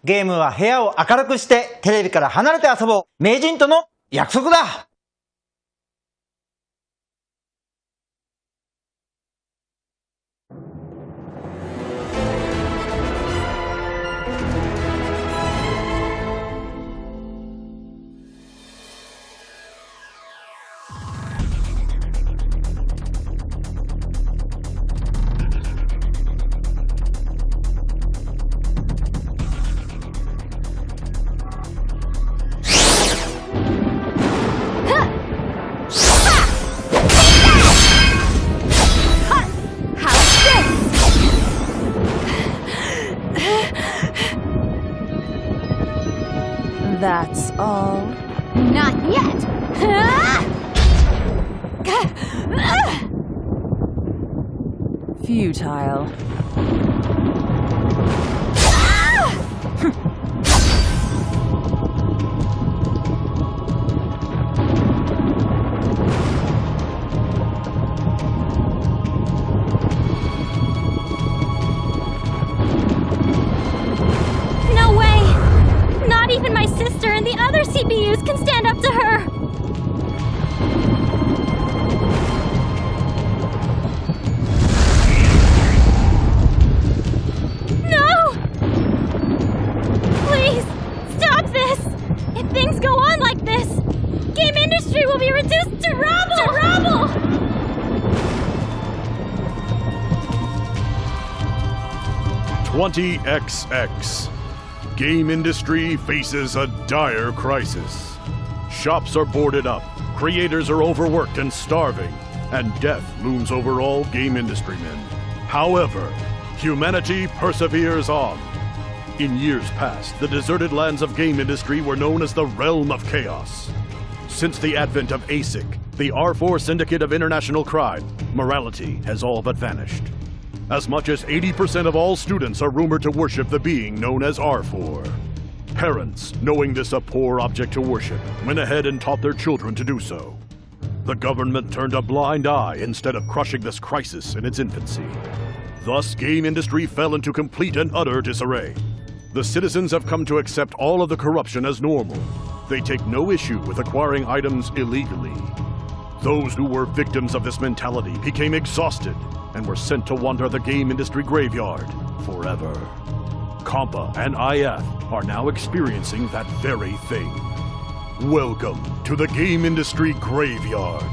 ゲームは部屋を明るくしてテレビから離れて遊ぼう。名人との約束だ。That's all. Not yet! Futile. No way! Not even my sister and the other CPUs can stand up to her! No! Please, stop this! If things go on like this, game industry will be reduced to rubble! 20XX. Game industry faces a dire crisis. Shops are boarded up, creators are overworked and starving, and death looms over all game industry men. However, humanity perseveres on. In years past, the deserted lands of game industry were known as the realm of chaos. Since the advent of ASIC, the R4 syndicate of international crime, morality has all but vanished. As much as 80% of all students are rumored to worship the being known as R4. Parents, knowing this a poor object to worship, went ahead and taught their children to do so. The government turned a blind eye instead of crushing this crisis in its infancy. Thus, game industry fell into complete and utter disarray. The citizens have come to accept all of the corruption as normal. They take no issue with acquiring items illegally. Those who were victims of this mentality became exhausted and were sent to wander the game industry graveyard forever. Compa and IF are now experiencing that very thing. Welcome to the game industry graveyard.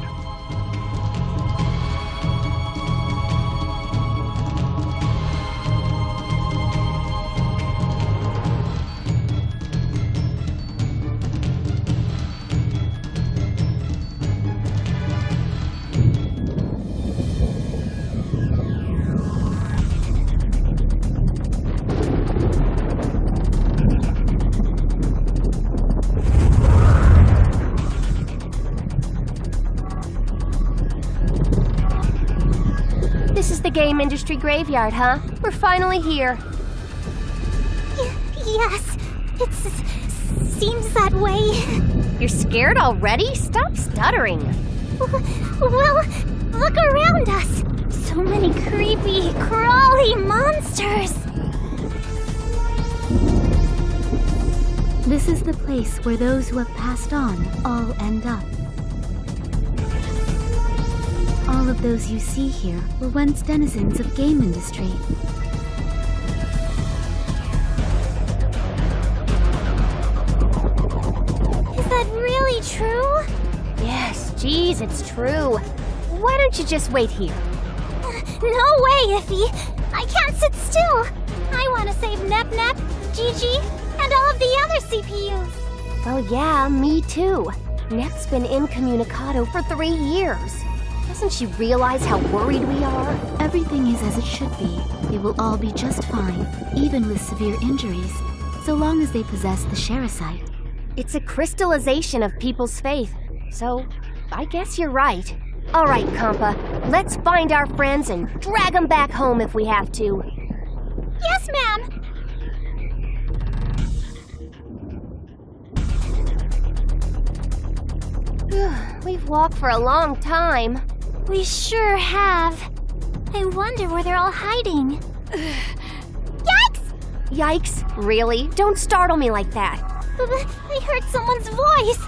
This is the game industry graveyard, huh? We're finally here. Yes, it seems that way. You're scared already? Stop stuttering. Well, look around us. So many creepy, crawly monsters. This is the place where those who have passed on all end up. All of those you see here were once denizens of game industry. Is that really true? Yes, geez, it's true. Why don't you just wait here? No way, Iffy. I can't sit still. I want to save Nep, Gigi, and all of the other CPUs. Well, yeah, me too. Nep's been incommunicado for 3 years. Doesn't she realize how worried we are? Everything is as it should be. They will all be just fine, even with severe injuries, so long as they possess the Sherasite. It's a crystallization of people's faith, so I guess you're right. All right, Compa, let's find our friends and drag them back home if we have to. Yes, ma'am. We've walked for a long time. We sure have. I wonder where they're all hiding. Yikes! Yikes, really? Don't startle me like that. I heard someone's voice.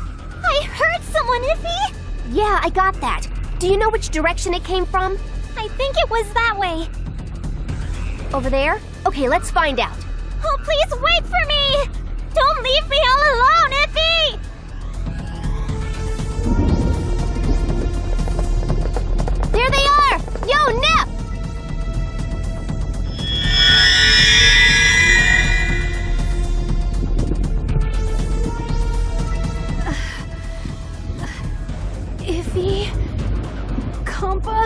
I heard someone, Iffy. Yeah, I got that. Do you know which direction it came from? I think it was that way. Over there? Okay, let's find out. Oh, please wait for me! Don't leave me all alone, Iffy! There they are! Yo, Nep! Iffy... Compa...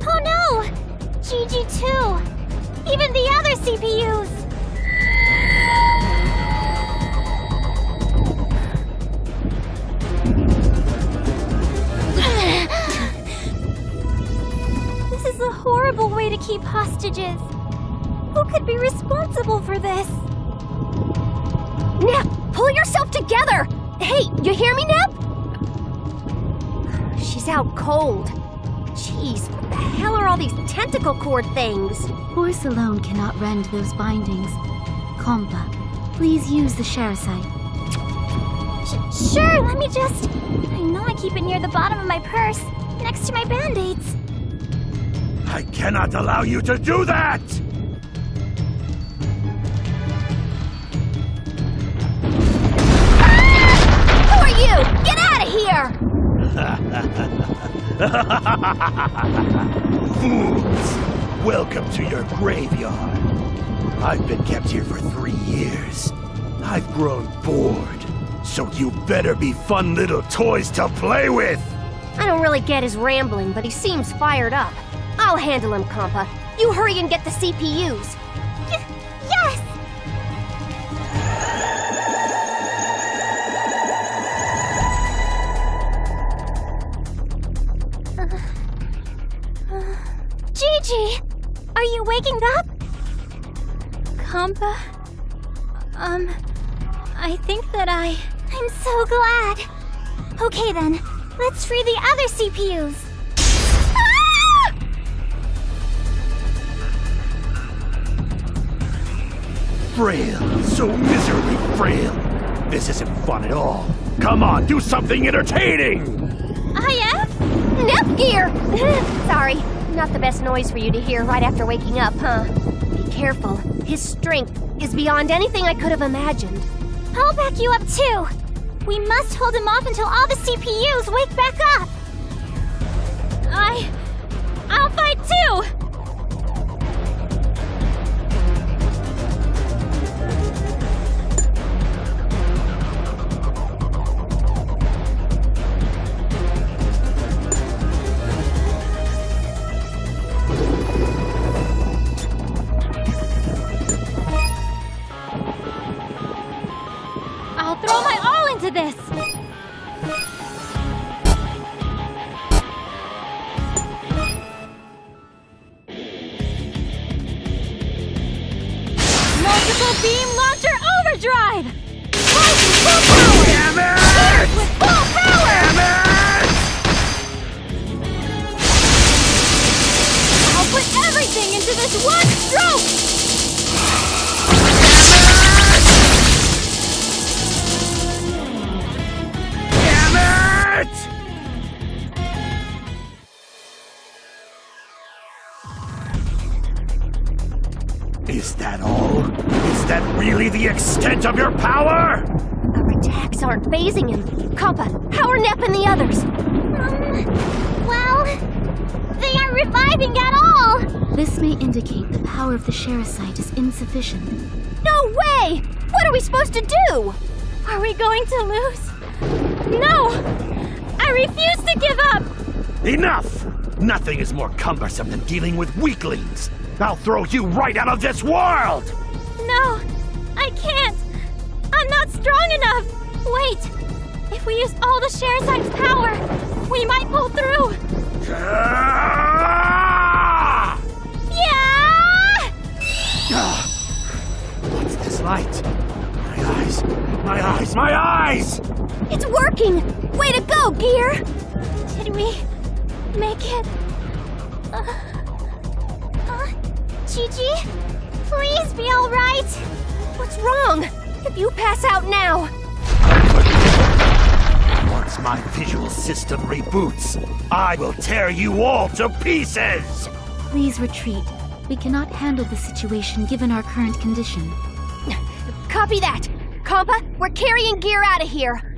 Oh no! Gigi too! Even the other CPUs! This is a horrible way to keep hostages. Who could be responsible for this? Nep, pull yourself together! Hey, you hear me, Nep? She's out cold. Jeez, what the hell are all these tentacle cord things? Force alone cannot rend those bindings. Compa, please use the Sherasite. Sure, let me just... I know I keep it near the bottom of my purse, next to my band-aids. I cannot allow you to do that! Who are you? Get out of here! Fools! Welcome to your graveyard. I've been kept here for 3 years. I've grown bored, so you better be fun little toys to play with! I don't really get his rambling, but he seems fired up. I'll handle him, Compa. You hurry and get the CPUs. Yes! Gigi! Are you waking up? Compa? I think that I'm so glad. Okay then, let's free the other CPUs. Ah! Frail, so miserably frail. This isn't fun at all. Come on, do something entertaining! IF? Nep gear! Sorry, not the best noise for you to hear right after waking up, huh? Be careful. His strength is beyond anything I could have imagined. I'll back you up too. We must hold him off until all the CPUs wake back up. I'll fight too! I'll throw my all into this! Multiple beam launcher overdrive! Rising full power! Damn it! With full power! Damn it! I'll put everything into this one stroke! Damn it! Is that all? Is that really the extent of your power? Our attacks aren't phasing him. Compa, how are Nep and the others? Well, they aren't reviving at all! This may indicate the power of the Sherasite is insufficient. No way! What are we supposed to do? Are we going to lose? No! I refuse to give up! Enough! Nothing is more cumbersome than dealing with weaklings. I'll throw you right out of this world! No, I can't! I'm not strong enough! Wait! If we use all the Sherasite's power, we might pull through! Ah! Yeah! What's this light? My eyes! My eyes! My eyes! It's working! Way to go, Gear! Did we make it? Gigi? Please be alright! What's wrong? If you pass out now... Once my visual system reboots, I will tear you all to pieces! Please retreat. We cannot handle the situation given our current condition. Copy that! Compa, we're carrying gear out of here!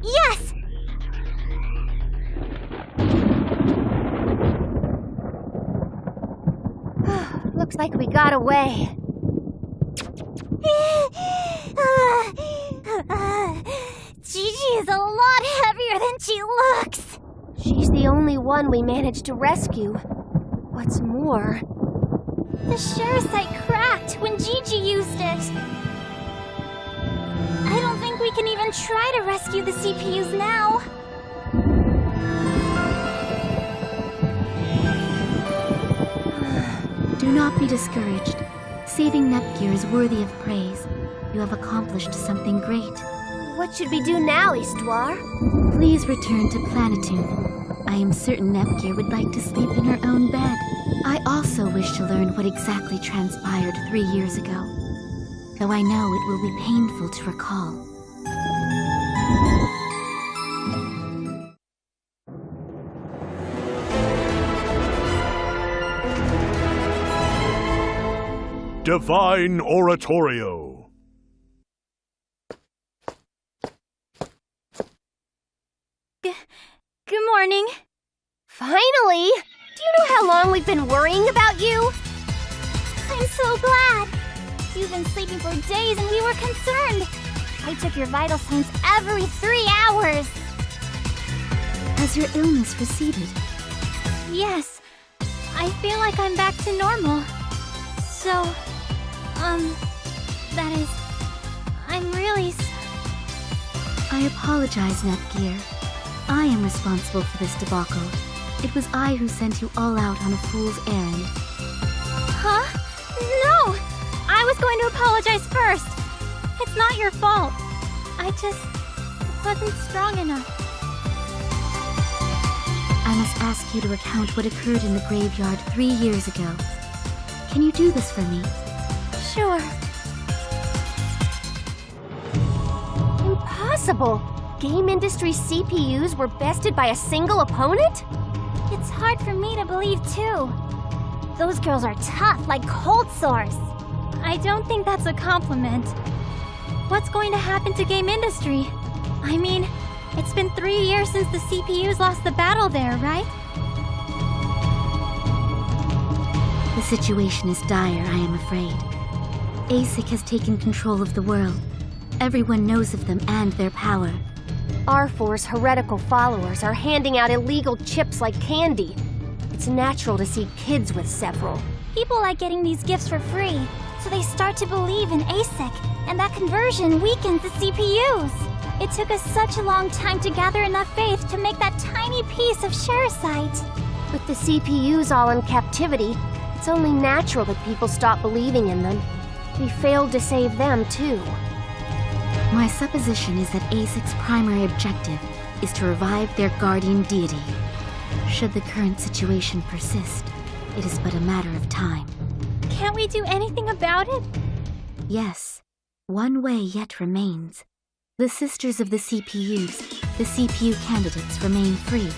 Yes! Looks like we got away. Gigi is a lot heavier than she looks! She's the only one we managed to rescue. What's more... The Sherasite cracked when Gigi used it. I don't think we can even try to rescue the CPUs now. Do not be discouraged. Saving Nepgear is worthy of praise. You have accomplished something great. What should we do now, Histoire? Please return to Planetoon. I am certain Nepgear would like to sleep in her own bed. I also wish to learn what exactly transpired 3 years ago, though I know it will be painful to recall. Divine Oratorio. Good morning. Finally! Do you know how long we've been worrying about you? I'm so glad. You've been sleeping for days and we were concerned. I took your vital signs every 3 hours. Has your illness receded? Yes. I feel like I'm back to normal. So, that is... I'm really... I apologize, Nepgear. I am responsible for this debacle. It was I who sent you all out on a fool's errand. Huh? No! I was going to apologize first. It's not your fault. I just wasn't strong enough. I must ask you to recount what occurred in the graveyard 3 years ago. Can you do this for me? Sure. Impossible! Game industry CPUs were bested by a single opponent? It's hard for me to believe, too. Those girls are tough, like cold sores. I don't think that's a compliment. What's going to happen to game industry? I mean, it's been 3 years since the CPUs lost the battle there, right? The situation is dire, I am afraid. ASIC has taken control of the world. Everyone knows of them and their power. R4's heretical followers are handing out illegal chips like candy. It's natural to see kids with several. People like getting these gifts for free, so they start to believe in ASIC, and that conversion weakens the CPUs. It took us such a long time to gather enough faith to make that tiny piece of Sherasite. With the CPUs all in captivity, it's only natural that people stop believing in them. We failed to save them, too. My supposition is that ASIC's primary objective is to revive their guardian deity. Should the current situation persist, it is but a matter of time. Can't we do anything about it? Yes, one way yet remains. The sisters of the CPUs, the CPU candidates, remain free.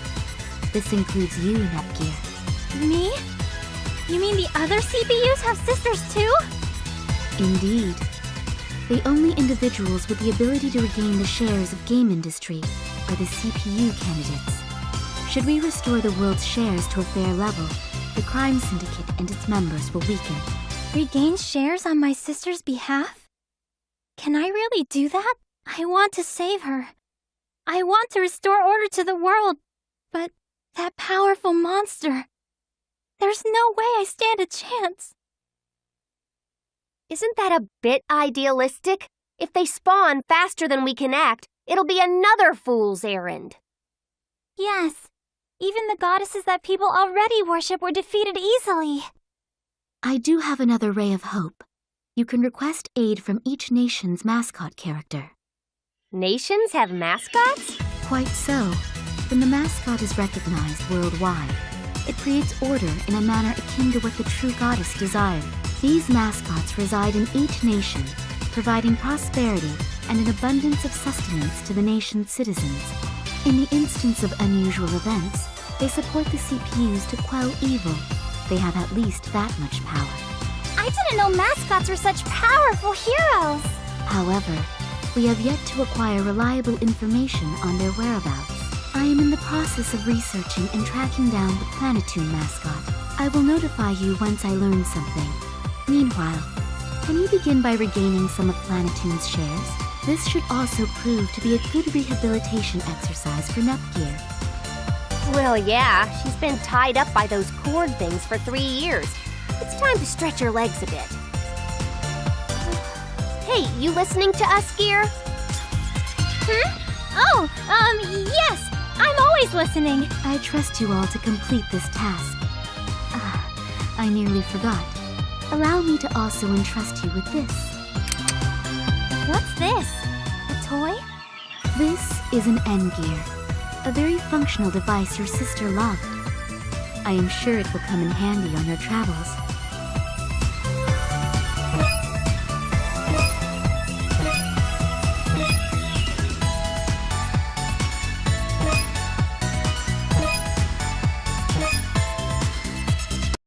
This includes you, Nepgear. Me? You mean the other CPUs have sisters too? Indeed. The only individuals with the ability to regain the shares of game industry are the CPU candidates. Should we restore the world's shares to a fair level, the crime syndicate and its members will weaken. Regain shares on my sister's behalf? Can I really do that? I want to save her. I want to restore order to the world, but that powerful monster... There's no way I stand a chance. Isn't that a bit idealistic? If they spawn faster than we can act, it'll be another fool's errand. Yes. Even the goddesses that people already worship were defeated easily. I do have another ray of hope. You can request aid from each nation's mascot character. Nations have mascots? Quite so. When the mascot is recognized worldwide, it creates order in a manner akin to what the true goddess desired. These mascots reside in each nation, providing prosperity and an abundance of sustenance to the nation's citizens. In the instance of unusual events, they support the CPUs to quell evil. They have at least that much power. I didn't know mascots were such powerful heroes. However, we have yet to acquire reliable information on their whereabouts. I am in the process of researching and tracking down the Planetoon mascot. I will notify you once I learn something. Meanwhile, can you begin by regaining some of Planetoon's shares? This should also prove to be a good rehabilitation exercise for Nepgear. Well, yeah, she's been tied up by those cord things for 3 years. It's time to stretch her legs a bit. Hey, you listening to us, Gear? Oh, yes! I'm always listening. I trust you all to complete this task. I nearly forgot. Allow me to also entrust you with this. What's this? A toy? This is an N-Gear, a very functional device your sister loved. I am sure it will come in handy on your travels.